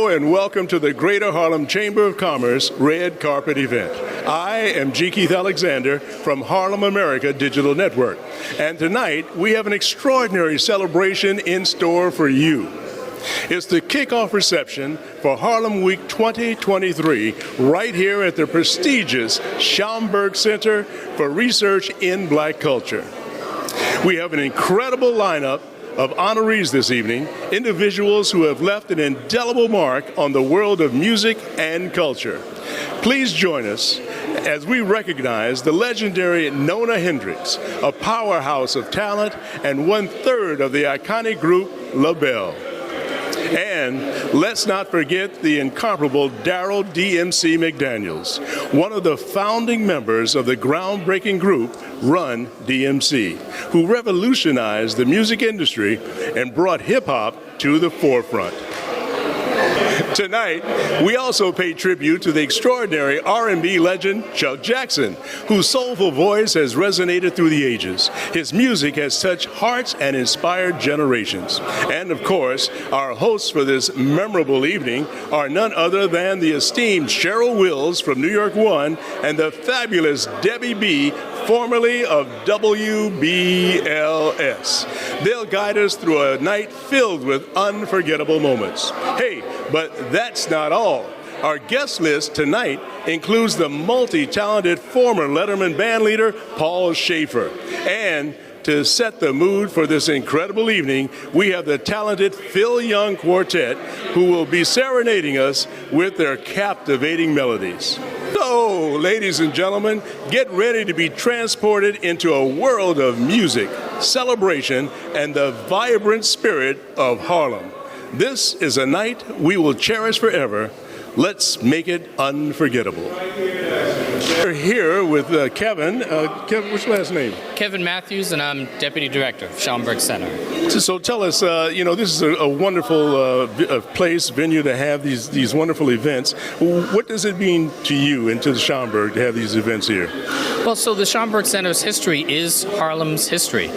Hello and welcome to the Greater Harlem Chamber of Commerce Red Carpet event. I am G. Keith Alexander from Harlem America Digital Network. And tonight we have an extraordinary celebration in store for you. It's the kickoff reception for Harlem Week 2023 right here at the prestigious Schomburg Center for Research in Black Culture. We have an incredible lineup of honorees this evening, individuals who have left an indelible mark on the world of music and culture. Please join us as we recognize the legendary Nona Hendryx, a powerhouse of talent and one-third of the iconic group Labelle. And let's not forget the incomparable Daryl DMC McDaniels, one of the founding members of the groundbreaking group RunDMC, who revolutionized the music industry and brought hip-hop to the forefront. Tonight, we also pay tribute to the extraordinary R&B legend Chuck Jackson, whose soulful voice has resonated through the ages. His music has touched hearts and inspired generations. And of course, our hosts for this memorable evening are none other than the esteemed Cheryl Wills from New York One and the fabulous Debi B, formerly of WBLS. They'll guide us through a night filled with unforgettable moments. Hey, but that's not all. Our guest list tonight includes the multi-talented former Letterman bandleader, Paul Shaffer. And to set the mood for this incredible evening, we have the talented Phil Young Quartet, who will be serenading us with their captivating melodies. So, ladies and gentlemen, get ready to be transported into a world of music, celebration, and the vibrant spirit of Harlem. This is a night we will cherish forever. Let's make it unforgettable. We're here with Kevin. Kevin, what's your last name? Kevin Matthews, and I'm Deputy Director of Schomburg Center. So tell us, this is a wonderful place, venue to have these wonderful events. What does it mean to you and to the Schomburg to have these events here? Well, so the Schomburg Center's history is Harlem's history.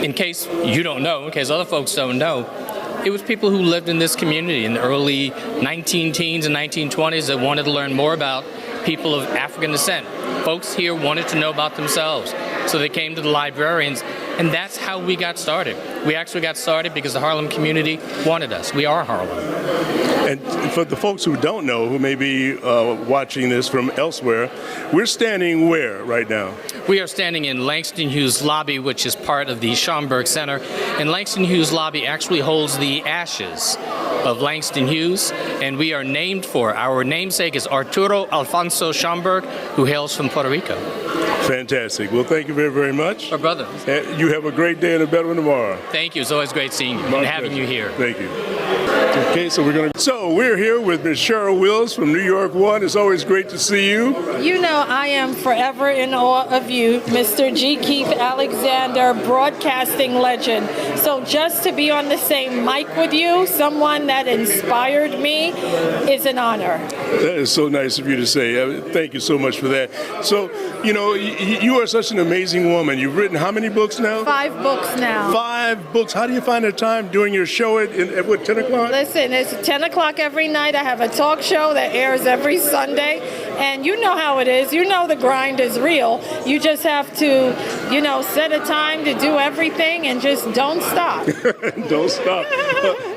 In case you don't know, in case other folks don't know, it was people who lived in this community in the early 19-teens and 1920s that wanted to learn more about people of African descent. Folks here wanted to know about themselves, so they came to the librarians, and that's how we got started. We actually got started because the Harlem community wanted us. We are Harlem. And for the folks who don't know, who may be watching this from elsewhere, we're standing where right now? We are standing in Langston Hughes Lobby, which is part of the Schomburg Center. And Langston Hughes Lobby actually holds the ashes of Langston Hughes, and we are named for, our namesake is Arturo Alfonso Schomburg, who hails from Puerto Rico. Fantastic. Well, thank you very, very much. Our brother. And you have a great day and a better one tomorrow. Thank you. It's always great seeing you and having you here. Thank you. Okay, so we're here with Ms. Cheryl Wills from New York One. It's always great to see you. You know, I am forever in awe of you, Mr. G. Keith Alexander, broadcasting legend. So just to be on the same mic with you, someone that inspired me, is an honor. That is so nice of you to say. Thank you so much for that. So, you are such an amazing woman. You've written how many books now? 5 books now. 5 books. How do you find the time doing your show at 10 o'clock? Listen, it's 10 o'clock every night. I have a talk show that airs every Sunday. And you know how it is. You know the grind is real. You just have to, set a time to do everything and just don't stop. Don't stop.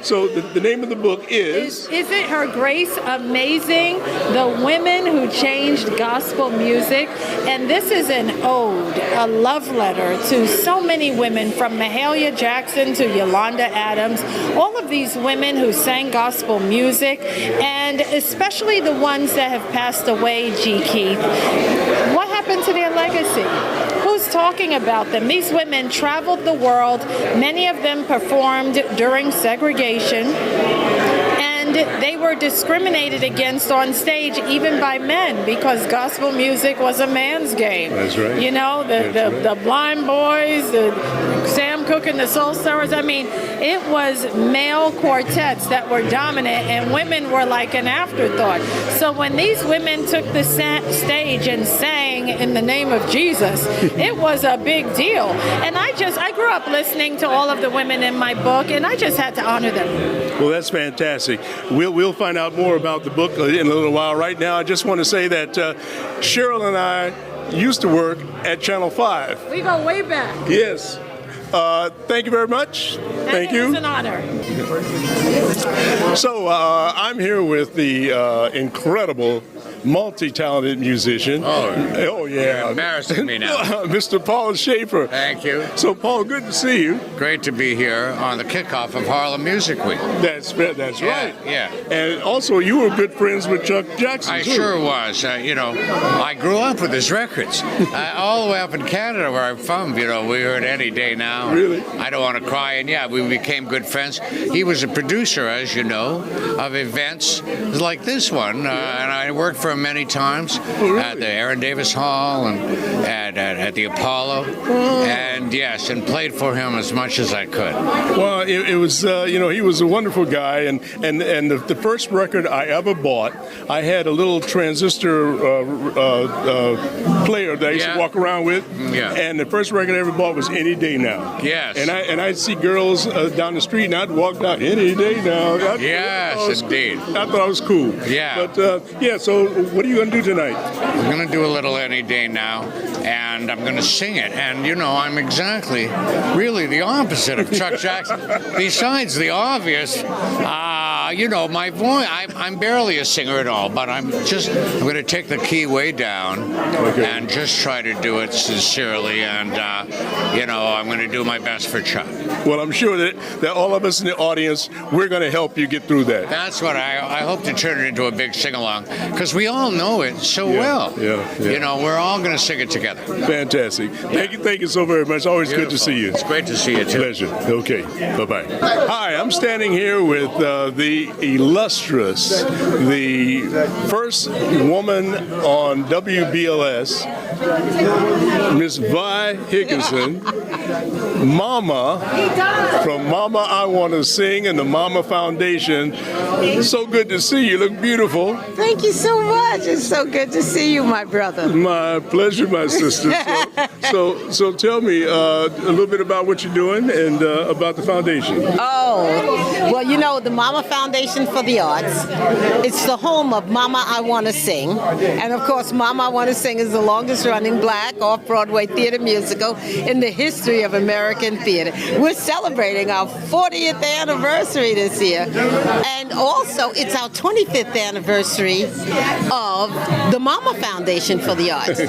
So the name of the book is? Isn't Her Grace Amazing? The Women Who Changed Gospel Music. And this is an ode, a love letter to so many women, from Mahalia Jackson to Yolanda Adams, all of these women who sang gospel music, and especially the ones that have passed away, G. Keith. What happened to their legacy? Who's talking about them? These women traveled the world. Many of them performed during segregation. And they were discriminated against on stage, even by men, because gospel music was a man's game. That's right. The Blind Boys, the Sam Cooke and the Soul Stirrers. I mean, it was male quartets that were dominant, and women were like an afterthought. So when these women took the stage and sang sing in the name of Jesus. It was a big deal. And I grew up listening to all of the women in my book, and I just had to honor them. Well, that's fantastic. We'll find out more about the book in a little while. Right now, I just want to say that Cheryl and I used to work at Channel 5. We go way back. Yes. Thank you very much. Thank you. It's an honor. So I'm here with the incredible, multi-talented musician. Oh yeah. You're embarrassing me now. Mr. Paul Shaffer. Thank you. So Paul, good to see you. Great to be here on the kickoff of Harlem Music Week. That's right. Yeah. And also, you were good friends with Chuck Jackson. I too. sure was. I grew up with his records. All the way up in Canada where I'm from, we heard Any Day Now. Really? I Don't Want to Cry. And yeah, we became good friends. He was a producer, as you know, of events like this one. And I worked for him many times at the Aaron Davis Hall and at the Apollo. And yes, and played for him as much as I could. Well, it was, he was a wonderful guy. And the first record I ever bought, I had a little transistor player that I used to walk around with. Yeah. And the first record I ever bought was Any Day Now. Yes. And I'd see girls down the street, and I'd walk down, Any Day Now. Yes, indeed. I thought I was cool. Yeah. But, so what are you going to do tonight? I'm going to do a little Any Day Now, and I'm going to sing it. And, I'm exactly really the opposite of Chuck Jackson. Besides the obvious, my voice, I'm barely a singer at all, but I'm going to take the key way down and just try to do it sincerely. And, I'm going to do my best for Chuck. Well, I'm sure that all of us in the audience, we're going to help you get through that. That's what I hope to turn it into a big sing-along, because we all know it so well. Yeah. We're all going to sing it together. Fantastic. Thank you so very much. Always Beautiful. good to see you. It's great to see you, too. Pleasure. Okay. Bye-bye. Hi, I'm standing here with the illustrious, the first woman on WBLS, Miss Vi Higginson, Mama, from Mama I Want to Sing and the Mama Foundation. So good to see you. You look beautiful. Thank you so much. It's so good to see you, my brother. My pleasure, my sister. So tell me a little bit about what you're doing and about the foundation. Oh, well, the Mama Foundation for the Arts, it's the home of Mama I Want to Sing. And of course, Mama I Want to Sing is the longest running Black off-Broadway theater musical in the history of American theater. We're celebrating our 40th anniversary this year. And also, it's our 25th anniversary of the Mama Foundation for the Arts.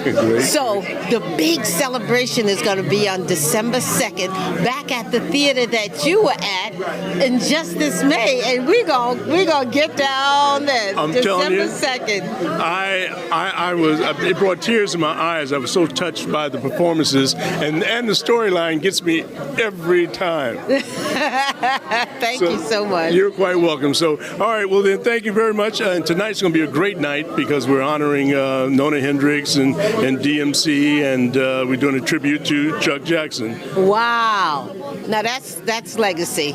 So the big celebration is going to be on December 2nd, back at the theater that you were at in just this May, and we're gonna get down there. I'm December telling you, 2nd. It brought tears in my eyes. I was so touched by the performances, and the storyline gets me every time. Thank you so much. You're quite welcome. So, all right, well then, thank you very much. And tonight's going to be a great night because we're honoring Nona Hendryx and DMC, and we're doing a tribute to Chuck Jackson. Wow. Now that's legacy.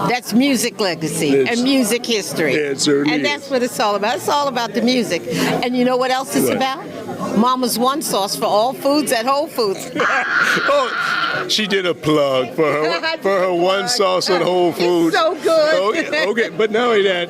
That's music legacy and music history. It certainly and that's what it's all about. It's all about the music. And you know what else it's about? Mama's One Sauce for all foods at Whole Foods. Oh, she did a plug for her one sauce at Whole Foods. It's so good. Okay, but not only that,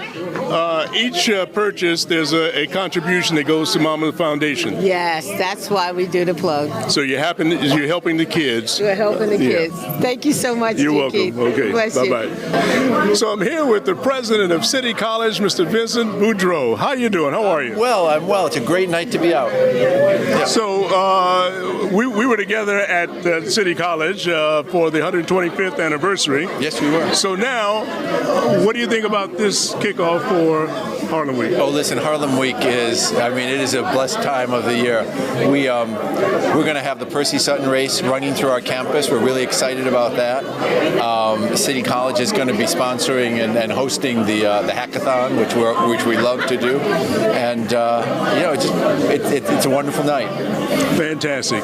each purchase there's a contribution that goes to Mama Foundation. Yes, that's why we do the plug. So you're helping the kids. We're helping the kids. Thank you so much. You're G. welcome. Okay, Bless bye-bye. So I'm here with the president of City College, Mr. Vincent Boudreau. How you doing? How are you? Well, I'm well. It's a great night to be out. Yeah. So we were together at City College for the 125th anniversary. Yes, we were. So now, what do you think about this kickoff for Harlem Week? Oh, listen, Harlem Week it is a blessed time of the year. We're going to have the Percy Sutton race running through our campus. We're really excited about that. City College is going to be sponsoring and hosting the hackathon, which we love to do. And it's a wonderful night. Fantastic.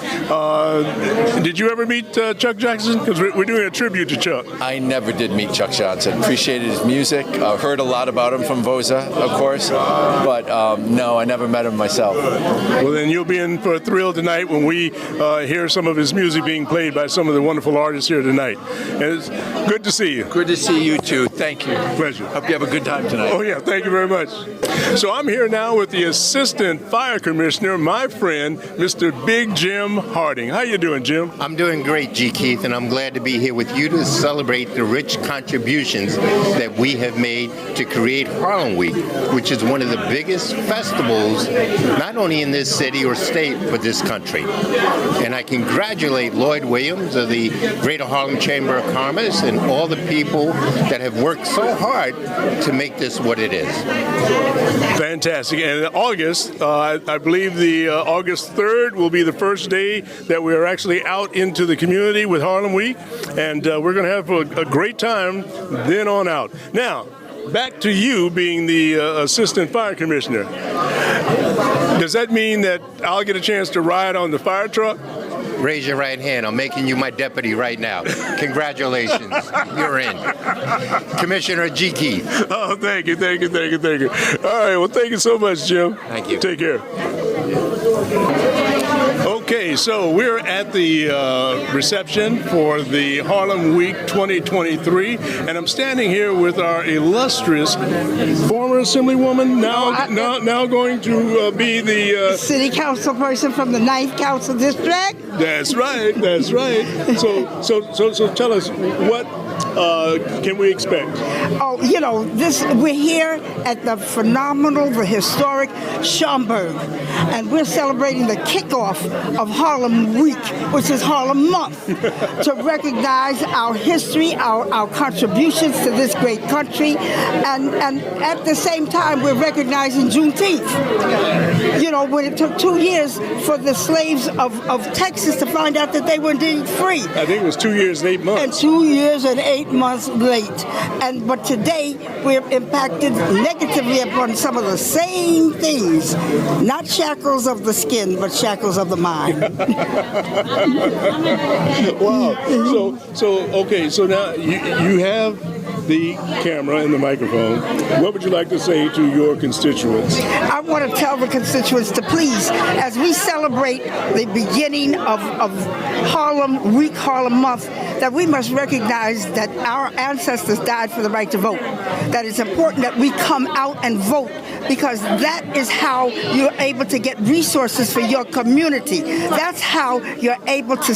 Did you ever meet Chuck Jackson? Because we're doing a tribute to Chuck. I never did meet Chuck Johnson. Appreciated his music. Heard a lot about him from Voza, of course. But no, I never met him myself. Well, then you'll be in for a thrill tonight when we hear some of his music being played by some of the wonderful artists here tonight. And it's good to see you. Good to see you too. Thank you. Pleasure. Hope you have a good time tonight. Oh, yeah. Thank you very much. So I'm here now with the Assistant Fire Commissioner, my friend, Mr. Big Jim Harding. How you doing, Jim? I'm doing great, G. Keith, and I'm glad to be here with you to celebrate the rich contributions that we have made to create Harlem Week, which is one of the biggest festivals, not only in this city or state, but this country. And I congratulate Lloyd Williams of the Greater Harlem Chamber of Commerce and all the people that have worked so hard to make this what it is. Fantastic. And in August, I believe the August 3rd will be the first day that we are actually out into the community with Harlem Week, and we're going to have a great time then on out. Now, back to you being the Assistant Fire Commissioner. Does that mean that I'll get a chance to ride on the fire truck? Raise your right hand. I'm making you my deputy right now. Congratulations. You're in. Commissioner G. Keith. Oh, thank you. All right, well, thank you so much, Jim. Thank you. Take care. Okay, so we're at the reception for the Harlem Week 2023, and I'm standing here with our illustrious former Assemblywoman, now going to be the city council person from the 9th Council District. That's right. So tell us, what can we expect? Oh, we're here at the phenomenal, the historic Schomburg, and we're celebrating the kickoff of Harlem Week, which is Harlem Month, to recognize our history, our contributions to this great country, and at the same time, we're recognizing Juneteenth. When it took 2 years for the slaves of Texas to find out that they were indeed free. I think it was 2 years and 8 months. And 2 years and 8 months late. But today, we're impacted negatively upon some of the same things. Not shackles of the skin, but shackles of the mind. Wow. So now you have the camera and the microphone. What would you like to say to your constituents? I want to tell the constituents to please, as we celebrate the beginning of Harlem Week, Harlem Month, that we must recognize that our ancestors died for the right to vote. That it's important that we come out and vote, because that is how you're able to get resources for your community. That's how you're able to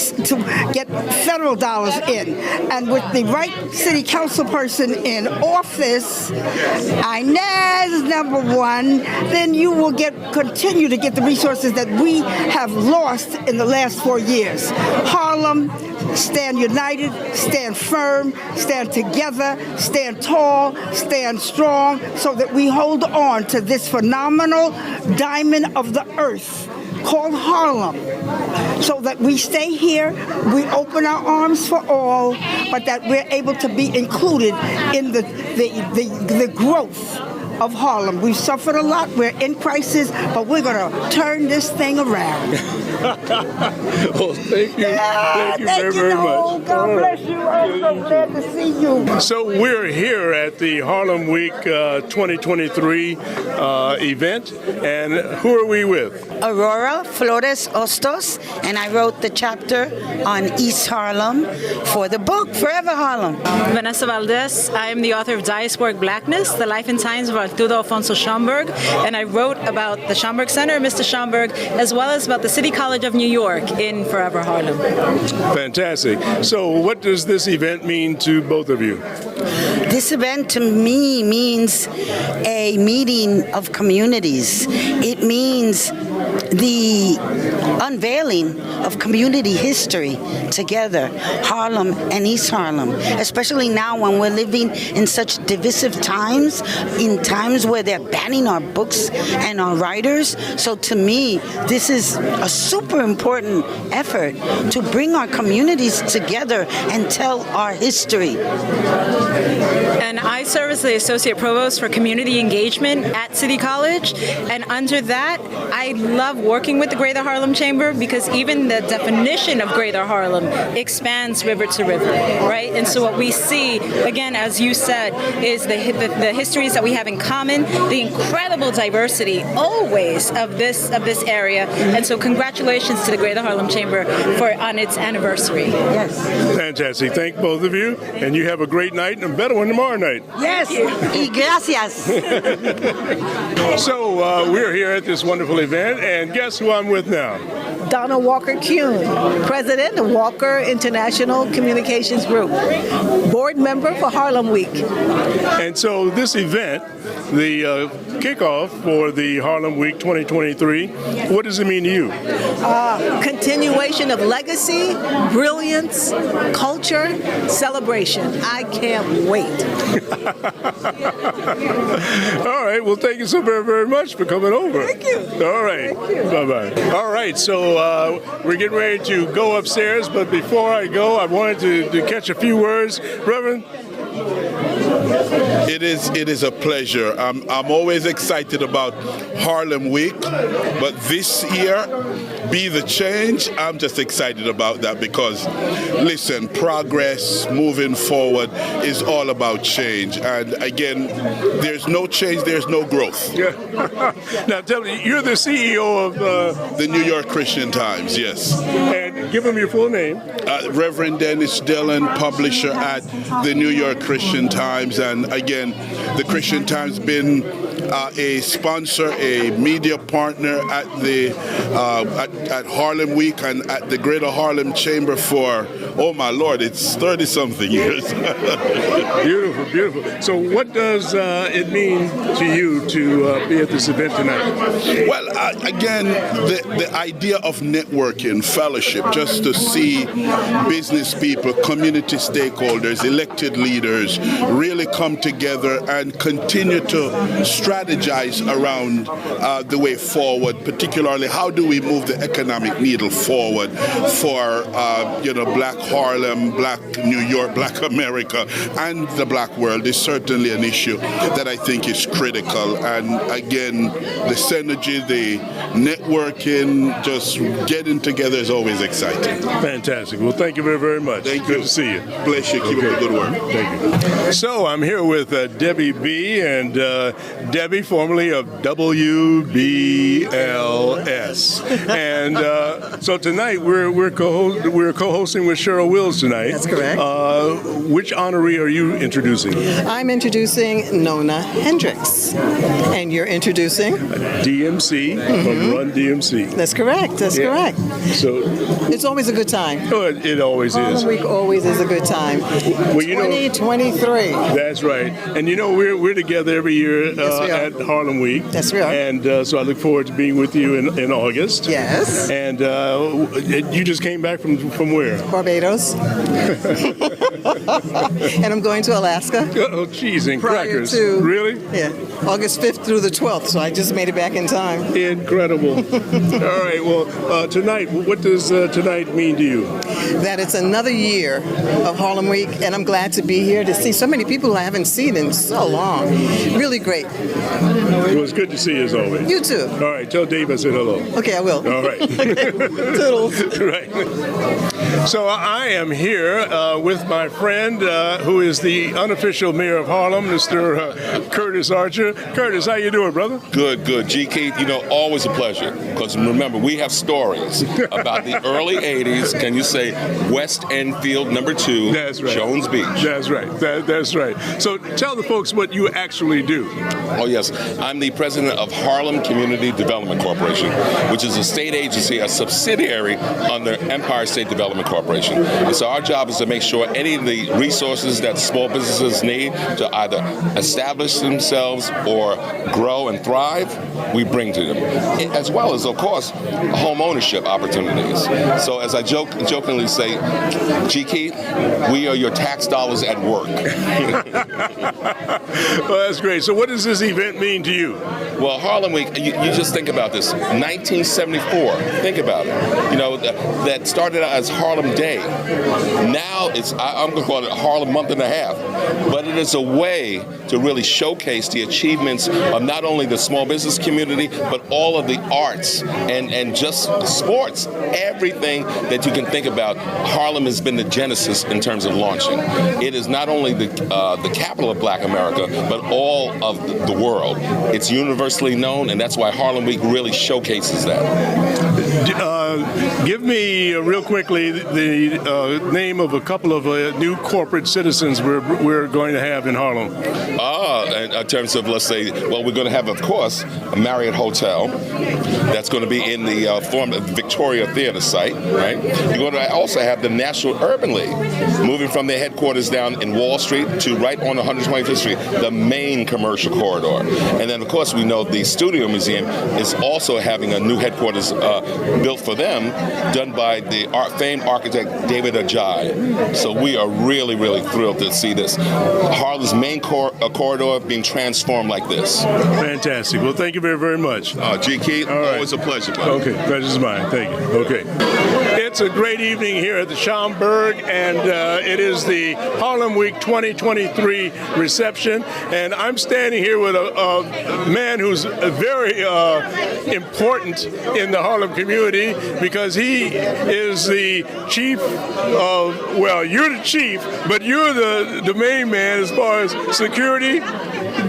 get federal dollars in. And with the right city council person in office, Inez #1, then you will continue to get the resources that we have lost in the last 4 years. Harlem, stand united, stand firm, stand together, stand tall, stand strong, so that we hold on to this phenomenal diamond of the earth called Harlem, so that we stay here, we open our arms for all, but that we're able to be included in the growth of Harlem. We've suffered a lot, we're in crisis, but we're going to turn this thing around. Well, thank you. Thank you very much. God bless you. I'm so glad to see you. So we're here at the Harlem Week 2023 event, and who are we with? Aurora Flores Ostos, and I wrote the chapter on East Harlem for the book Forever Harlem. Vanessa Valdez, I am the author of Diasporic Blackness, The Life and Times of Arturo Alfonso Schomburg, and I wrote about the Schomburg Center, Mr. Schomburg, as well as about the City College of New York in Forever Harlem. Fantastic. So what does this event mean to both of you? This event to me means a meeting of communities. It means the unveiling of community history together, Harlem and East Harlem, especially now when we're living in such divisive times, in times where they're banning our books and our writers. So to me, this is a super important effort to bring our communities together and tell our history. And I serve as the Associate Provost for Community Engagement at City College, and under that, I love working with the Greater Harlem Chamber Chamber because even the definition of Greater Harlem expands river to river, right? And so what we see, again, as you said, is the histories that we have in common, the incredible diversity always of this area. And so congratulations to the Greater Harlem Chamber on its anniversary. Yes. Fantastic. Thank both of you, and you have a great night and a better one tomorrow night. Yes. Y gracias. So we're here at this wonderful event, and guess who I'm with now? Donna Walker-Kuhn, President of Walker International Communications Group, board member for Harlem Week. And so this event, the kickoff for the Harlem Week 2023, what does it mean to you? Continuation of legacy, brilliance, culture, celebration. I can't wait. All right. Well, thank you so very, very much for coming over. Thank you. All right. Bye-bye. All right. So we're getting ready to go upstairs, but before I go, I wanted to catch a few words. Reverend? It is a pleasure. I'm always excited about Harlem Week, but this year, Be the Change, I'm just excited about that because, listen, progress, moving forward is all about change. And again, there's no change, there's no growth. Yeah. Now tell me, you're the CEO of the New York Christian Times, yes. And give them your full name. Reverend Dennis Dillon, publisher at the New York Christian Times. And again, the Christian Times been a sponsor, a media partner at the at Harlem Week and at the Greater Harlem Chamber for, oh my Lord, it's 30-something years. Beautiful, beautiful. So what does it mean to you to be at this event tonight? Well, again, the idea of networking, fellowship, just to see business people, community stakeholders, elected leaders really come together and continue to strategize around the way forward, particularly how do we move the economic needle forward for Black Harlem, Black New York, Black America, and the Black world is certainly an issue that I think is critical. And again, the synergy, the networking, just getting together is always exciting. Fantastic. Well, thank you very, very much. Thank Good you. to see you. Bless you. Keep up the good work. Thank you. So I'm here with Debi B and Debi, formerly of WBLS. And so tonight we're co-hosting with Cheryl Wills tonight. That's correct. Which honoree are you introducing? I'm introducing Nona Hendryx. And you're introducing? DMC from RunDMC. That's correct. That's correct. So It's always a good time. oh, it always Harlem is. Week always is a good time. Well, you know, 2023. that's right. And you know, we're together every year Yes, we are. at Harlem Week. Yes, we are. And so I look forward to being with you in August. Yes. And you just came back from where? Barbados. And I'm going to Alaska. Oh, cheese and Prior crackers. to- Really? Yeah. August 5th through the 12th, so I just made it back in time. Incredible. All right. Well, tonight, what does tonight mean to you? That it's another year of Harlem Week, and I'm glad to be here to see so many people I haven't seen in so long. Really great. It was good to see you as always. You too. All right. Tell Dave I said hello. Okay, I will. All right. Toodles. Right. So I am here with my friend who is the unofficial mayor of Harlem, Mr. Curtis Archer. Curtis, how you doing, brother? Good. G. Keith, always a pleasure. Because remember, we have stories about the early 80s. Can you say West End Field number 2, That's right. Jones Beach? That's right. That's right. So tell the folks what you actually do. Oh, yes. I'm the president of Harlem Community Development Corporation, which is a state agency, a subsidiary under Empire State Development Corporation. And so our job is to make sure any of the resources that small businesses need to either establish themselves or grow and thrive, we bring to them. As well as, of course, home ownership opportunities. So as I jokingly say, G. Keith, we are your tax dollars at work. Well, that's great. So what does this event mean to you? Well, Harlem Week, you just think about this. 1974, store. Think about it. That started out as Harlem Day. Now I'm going to call it Harlem Month and a Half. But it is a way to really showcase the achievements of not only the small business community, but all of the arts and just sports. Everything that you can think about, Harlem has been the genesis in terms of launching. It is not only the capital of Black America, but all of the world. It's universally known, and that's why Harlem Week really showcases that. Give me real quickly the name of a couple of new corporate citizens we're going to have in Harlem. In terms of, let's say, well, we're going to have, of course, a Marriott Hotel that's going to be in the form of the Victoria Theater site, right? You're going to also have the National Urban League, moving from their headquarters down in Wall Street to right on 125th Street, the main commercial corridor. And then, of course, we know the Studio Museum is also having a new headquarters built for them, done by the famed architect David Ajayi. So we are really, really thrilled to see this. Harlem's main corridor being transformed like this. Fantastic. Well, thank you very, very much. G. Keith, always a pleasure, buddy. Okay, pleasure's mine. Thank you. Okay. It's a great evening here at the Schomburg, and it is the Harlem Week 2023 reception. And I'm standing here with a man who's very important in the Harlem community, because he is the chief of, well, you're the chief, but you're the main man as far as security.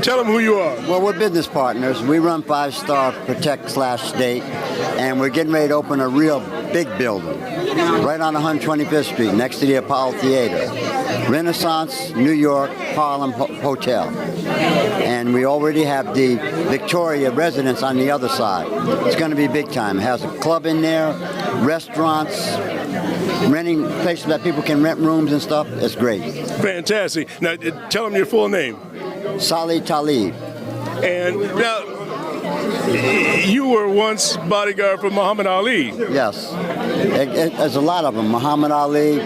Tell them who you are. Well, we're business partners. We run 5-Star Protect/State, and we're getting ready to open a real big building right on 125th Street next to the Apollo Theater. Renaissance New York Harlem Hotel. And we already have the Victoria residence on the other side. It's going to be big time. It has a club in there, restaurants, renting places that people can rent rooms and stuff. It's great. Fantastic. Now, tell them your full name. Salih Talib. And now, you were once bodyguard for Muhammad Ali. Yes. There's a lot of them. Muhammad Ali,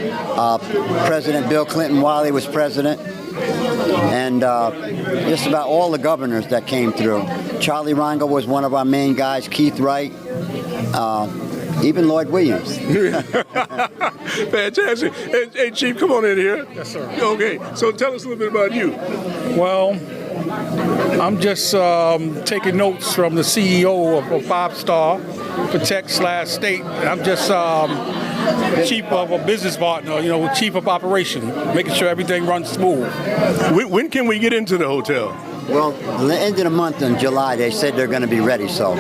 President Bill Clinton while he was president, and just about all the governors that came through. Charlie Rangel was one of our main guys, Keith Wright, even Lloyd Williams. Fantastic. Hey, Chief, come on in here. Yes, sir. Okay, so tell us a little bit about you. Well, I'm just taking notes from the CEO of 5-Star Protect/State. I'm just chief of a business partner, chief of operation, making sure everything runs smooth. When can we get into the hotel? Well, the end of the month in July, they said they're going to be ready, so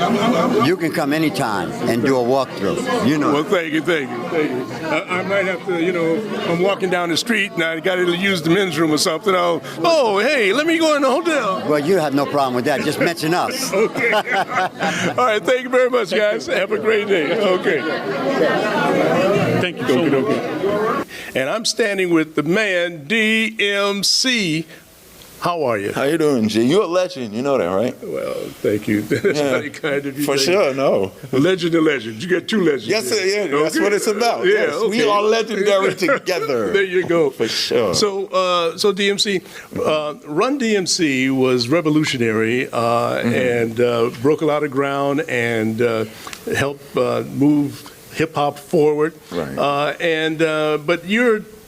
you can come anytime and do a walkthrough. Well, thank you. I might have to, I'm walking down the street and I got to use the men's room or something. Hey, let me go in the hotel. Well, you have no problem with that. Just mention us. Okay. All right, thank you very much, guys. Have a great day. Okay. Thank you so much. And I'm standing with the man, DMC. How are you? How you doing, G? You're a legend. You know that, right? Well, thank you. That's very kind of you. For sure, no. Legend to legend. You got two legends. Yes, yeah, that's what it's about. Yeah, yes. okay. We are legendary together. There you go. For sure. So DMC, RunDMC was revolutionary and broke a lot of ground and helped move hip-hop forward. Right. But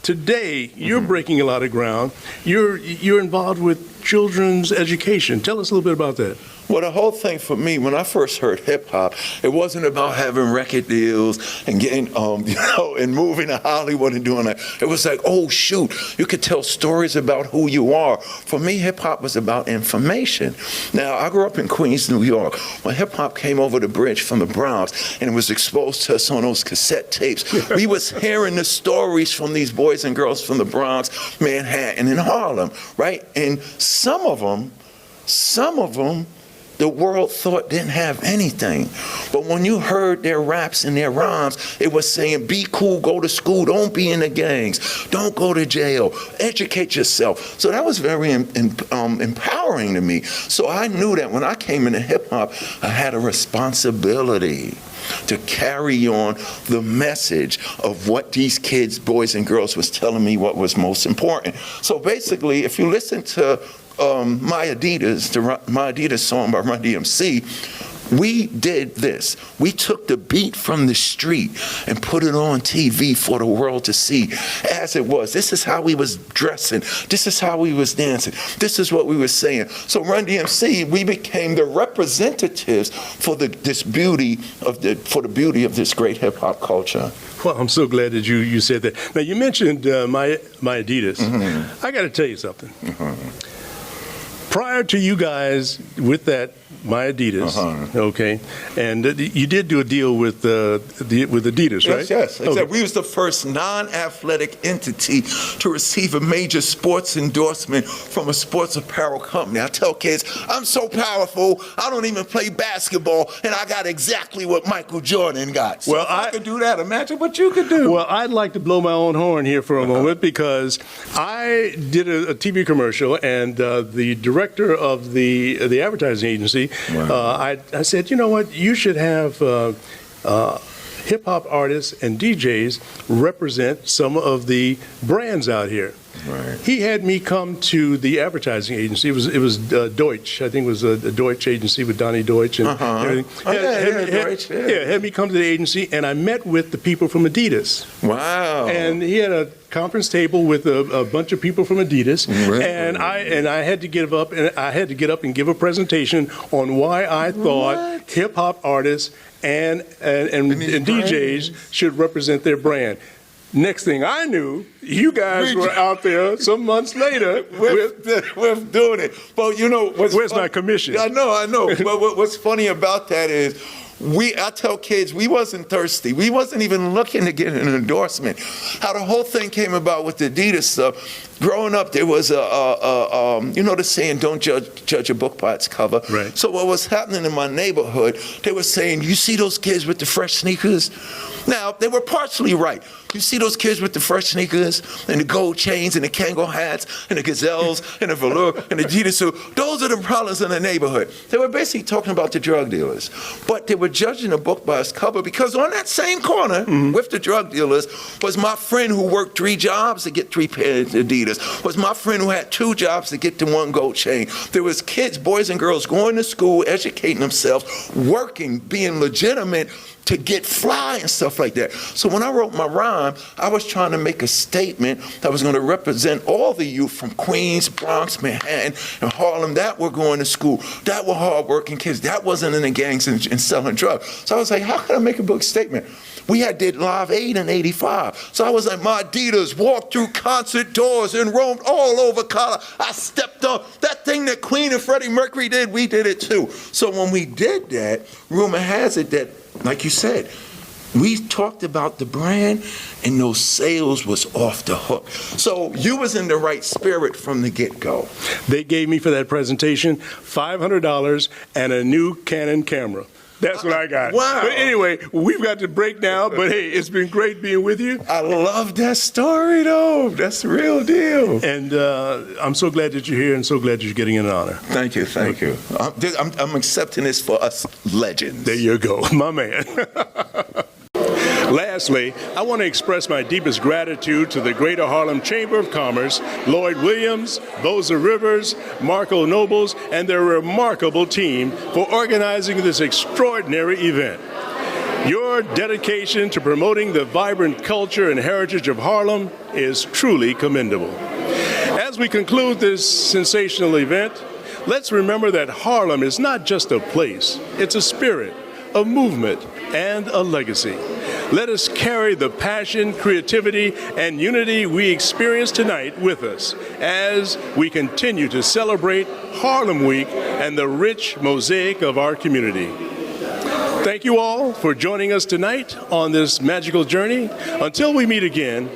today, you're breaking a lot of ground. You're involved with children's education. Tell us a little bit about that. Well, the whole thing for me, when I first heard hip hop, it wasn't about having record deals and getting, and moving to Hollywood and doing that. It was like, oh shoot, you could tell stories about who you are. For me, hip hop was about information. Now, I grew up in Queens, New York. When hip hop came over the bridge from the Bronx and it was exposed to us on those cassette tapes, we was hearing the stories from these boys and girls from the Bronx, Manhattan, and Harlem, right? And some of them, the world thought didn't have anything. But when you heard their raps and their rhymes, it was saying, be cool, go to school, don't be in the gangs, don't go to jail, educate yourself. So that was very empowering to me. So I knew that when I came into hip hop, I had a responsibility to carry on the message of what these kids, boys and girls, was telling me what was most important. So basically, if you listen to My Adidas song by RunDMC, We did this. We took the beat from the street and put it on TV for the world to see as it was. This is how we was dressing. This is how we was dancing. This is what we were saying. So RunDMC, we became the representatives for the beauty of this great hip hop culture. Well, I'm so glad that you said that. Now, you mentioned my Adidas. Mm-hmm. I got to tell you something. Mm-hmm. Prior to you guys with that, my Adidas, okay, and you did do a deal with Adidas, right? Yes. Okay. We was the first non-athletic entity to receive a major sports endorsement from a sports apparel company. I tell kids, I'm so powerful, I don't even play basketball, and I got exactly what Michael Jordan got. So well, if I could do that, imagine what you could do. Well, I'd like to blow my own horn here for a moment because I did a TV commercial, and the director of the advertising agency, I said, you know what, you should have hip-hop artists and DJs represent some of the brands out here. Right. He had me come to the advertising agency. It was Deutsch. I think it was a Deutsch agency with Donnie Deutsch and everything. Had me come to the agency, and I met with the people from Adidas. Wow. And he had a conference table with a bunch of people from Adidas, really? and I had to get up and give a presentation on why I thought hip hop artists and DJs should represent their brand. Next thing I knew, you guys were out there some months later with doing it. But you know, where's my commission? I know. But what's funny about that is, I tell kids, we wasn't thirsty. We wasn't even looking to get an endorsement. How the whole thing came about with the Adidas stuff. Growing up, there was the saying, don't judge a book by its cover. Right. So what was happening in my neighborhood, they were saying, you see those kids with the fresh sneakers? Now, they were partially right. You see those kids with the fresh sneakers and the gold chains and the Kango hats and the gazelles and the velour and the Adidas suit. Those are the problems in the neighborhood. They were basically talking about the drug dealers. But they were judging a book by its cover because on that same corner with the drug dealers was my friend who worked 3 jobs to get 3 pairs of Adidas. Was my friend who had 2 jobs to get the 1 gold chain. There was kids, boys and girls, going to school, educating themselves, working, being legitimate to get fly and stuff like that. So when I wrote my rhyme, I was trying to make a statement that was going to represent all the youth from Queens, Bronx, Manhattan, and Harlem that were going to school, that were hardworking kids, that wasn't in the gangs and selling drugs. So I was like, how can I make a big statement? We did Live Aid in '85. So I was like, my Adidas walked through concert doors and roamed all over collar. I stepped on that thing that Queen and Freddie Mercury did, we did it too. So when we did that, rumor has it that, like you said, we talked about the brand and those sales was off the hook. So you was in the right spirit from the get-go. They gave me for that presentation $500 and a new Canon camera. That's what I got. Wow. But anyway, we've got to break now, but hey, it's been great being with you. I love that story, though. That's the real deal. And I'm so glad that you're here and so glad you're getting an honor. Thank you. I'm accepting this for us legends. There you go, my man. Lastly, I want to express my deepest gratitude to the Greater Harlem Chamber of Commerce, Lloyd Williams, Boza Rivers, Marco Nobles, and their remarkable team for organizing this extraordinary event. Your dedication to promoting the vibrant culture and heritage of Harlem is truly commendable. As we conclude this sensational event, let's remember that Harlem is not just a place, it's a spirit, a movement, and a legacy. Let us carry the passion, creativity, and unity we experience tonight with us as we continue to celebrate Harlem Week and the rich mosaic of our community. Thank you all for joining us tonight on this magical journey. Until we meet again,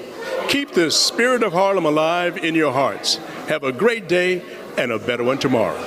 keep the spirit of Harlem alive in your hearts. Have a great day and a better one tomorrow.